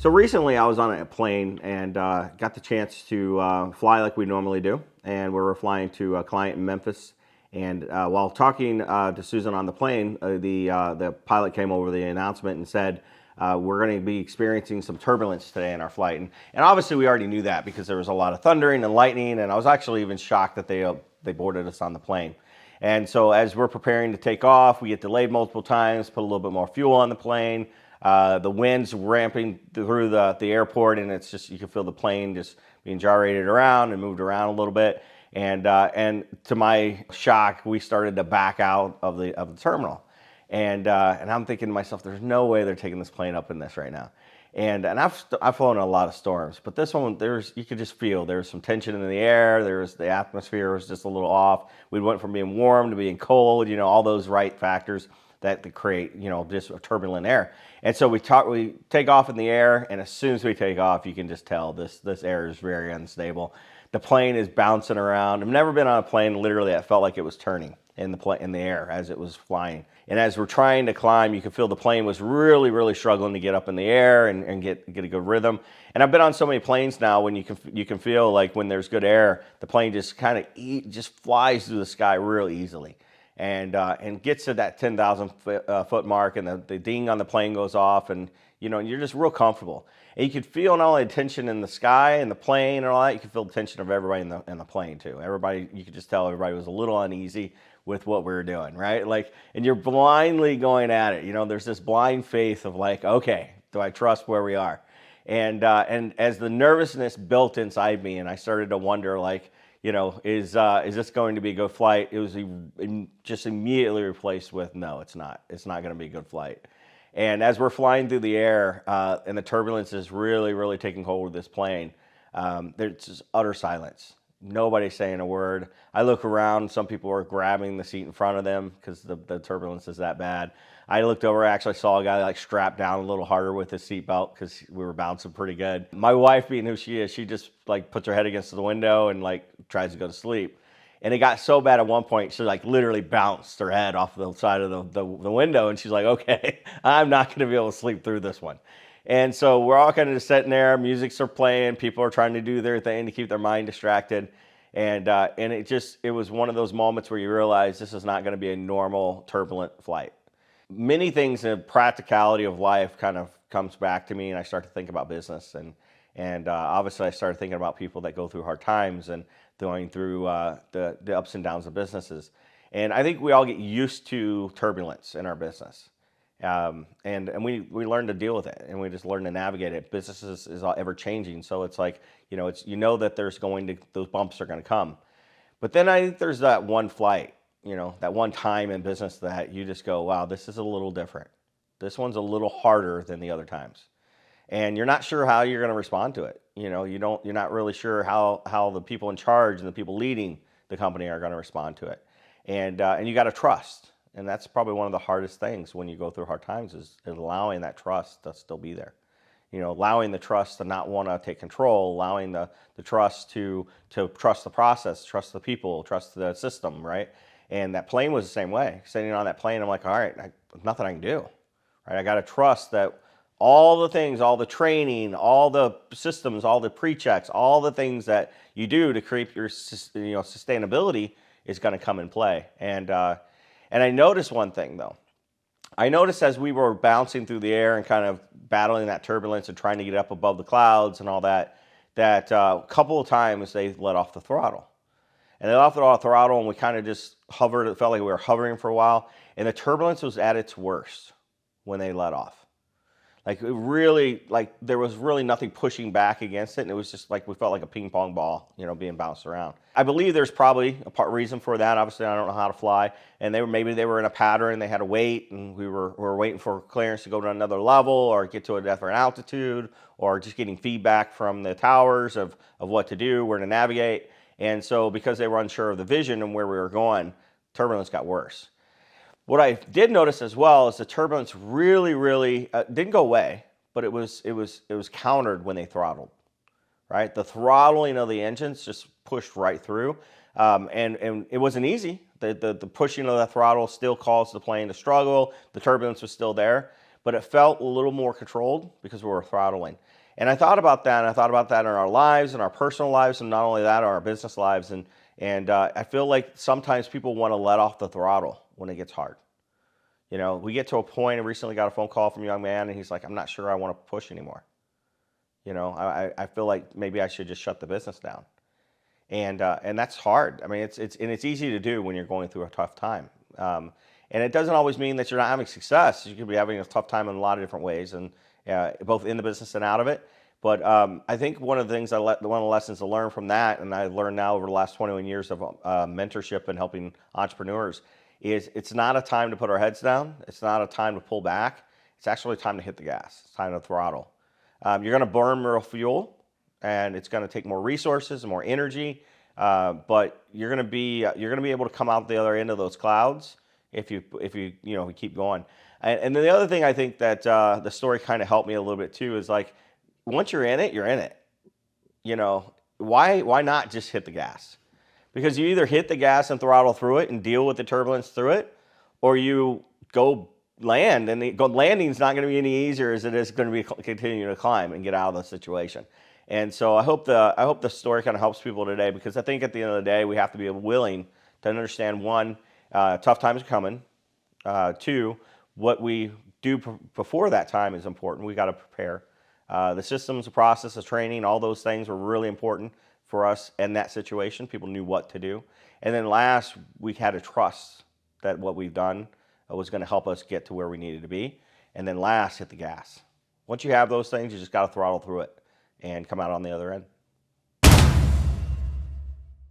So recently I was on a plane and got the chance to fly like we normally do. And we were flying to a client in Memphis. And while talking to Susan on the plane, the pilot came over the announcement and said, we're going to be experiencing some turbulence today in our flight. And obviously we already knew that because there was a lot of thundering and lightning. And I was actually even shocked that they boarded us on the plane. And so as we're preparing to take off, we get delayed multiple times, put a little bit more fuel on the plane. The wind's ramping through the airport, and it's just, you can feel the plane just being gyrated around and moved around a little bit. And to my shock, we started to back out of the terminal. And I'm thinking to myself, there's no way they're taking this plane up in this right now. And I've flown in a lot of storms, but this one, you could just feel there was some tension in the air. The atmosphere was just a little off. We went from being warm to being cold, all those right factors that create, just turbulent air. And so we take off in the air, and as soon as we take off, you can just tell this air is very unstable. The plane is bouncing around. I've never been on a plane, literally, that felt like it was turning in the air as it was flying. And as we're trying to climb, you could feel the plane was really, really struggling to get up in the air and get a good rhythm. And I've been on so many planes now when you can feel like when there's good air, the plane just kind of just flies through the sky real easily. And gets to that 10,000 foot mark, and the ding on the plane goes off, and you're just real comfortable. And you could feel not only the tension in the sky and the plane and all that, you could feel the tension of everybody in the plane too. Everybody, you could just tell everybody was a little uneasy with what we were doing, right? And you're blindly going at it. There's this blind faith of like, okay, do I trust where we are? And as the nervousness built inside me, and I started to wonder, like, is this going to be a good flight? It was just immediately replaced with, no, it's not. It's not going to be a good flight. And as we're flying through the air, and the turbulence is really, really taking hold of this plane, there's just utter silence. Nobody's saying a word. I look around, some people are grabbing the seat in front of them because the turbulence is that bad. I looked over, actually saw a guy strapped down a little harder with his seatbelt because we were bouncing pretty good. My wife, being who she is, she just puts her head against the window and tries to go to sleep. And it got so bad at one point, she literally bounced her head off the side of the window, and she's like, okay, I'm not going to be able to sleep through this one. And so we're all kind of just sitting there, music's are playing, people are trying to do their thing to keep their mind distracted. And it was one of those moments where you realize this is not going to be a normal turbulent flight. Many things in the practicality of life kind of comes back to me, and I start to think about business. And obviously I started thinking about people that go through hard times and going through the ups and downs of businesses. And I think we all get used to turbulence in our business. And we learn to deal with it, and we just learn to navigate it. Business is ever changing, so it's like, that there's those bumps are going to come. But then I think there's that one flight, that one time in business that you just go, wow, this is a little different. This one's a little harder than the other times. And you're not sure how you're going to respond to it. You're not really sure how the people in charge and the people leading the company are going to respond to it. And you got to trust. And that's probably one of the hardest things when you go through hard times is allowing that trust to still be there. Allowing the trust to not want to take control, allowing the trust to trust the process, trust the people, trust the system, right? And that plane was the same way. Sitting on that plane, I'm like, all right, nothing I can do, right? I got to trust that all the things, all the training, all the systems, all the pre-checks, all the things that you do to create your sustainability is going to come in play. And I noticed one thing, though. I noticed as we were bouncing through the air and kind of battling that turbulence and trying to get up above the clouds and all that a couple of times they let off the throttle. And they let off the throttle, and we kind of just hovered. It felt like we were hovering for a while. And the turbulence was at its worst when they let off. There was really nothing pushing back against it, and it was just we felt like a ping pong ball, being bounced around. I believe there's probably a reason for that. Obviously, I don't know how to fly, and maybe they were in a pattern. They had to wait, and we were waiting for clearance to go to another level or get to a different altitude, or just getting feedback from the towers of what to do, where to navigate. And so, because they were unsure of the vision and where we were going, turbulence got worse. What I did notice as well is the turbulence really, really didn't go away, but it was countered when they throttled, right? The throttling of the engines just pushed right through, and it wasn't easy. The pushing of the throttle still caused the plane to struggle. The turbulence was still there, but it felt a little more controlled because we were throttling. And I thought about that, and I thought about that in our lives, in our personal lives, and not only that, our business lives. And I feel like sometimes people want to let off the throttle when it gets hard. You know, we get to a point, I recently got a phone call from a young man, and he's like, I'm not sure I want to push anymore. You know, I feel like maybe I should just shut the business down. And that's hard. I mean, it's easy to do when you're going through a tough time. And it doesn't always mean that you're not having success. You could be having a tough time in a lot of different ways, and both in the business and out of it. But I think one of the things one of the lessons to learn from that, and I learned now over the last 21 years of mentorship and helping entrepreneurs, is it's not a time to put our heads down. It's not a time to pull back. It's actually time to hit the gas. It's time to throttle. You're going to burn more fuel, and it's going to take more resources and more energy. But you're going to be able to come out the other end of those clouds if you keep going. And then the other thing I think that the story kind of helped me a little bit too is like, once you're in it, you're in it. You know, why not just hit the gas? Because you either hit the gas and throttle through it and deal with the turbulence through it, or you go land, and landing's not going to be any easier as it is going to be continuing to climb and get out of the situation. And so I hope the story kind of helps people today, because I think at the end of the day we have to be willing to understand, one, tough times are coming. Two, what we do before that time is important. We got to prepare. The systems, the process, the training, all those things were really important for us in that situation. People knew what to do. And then last, we had to trust that what we've done was going to help us get to where we needed to be. And then last, hit the gas. Once you have those things, you just got to throttle through it and come out on the other end.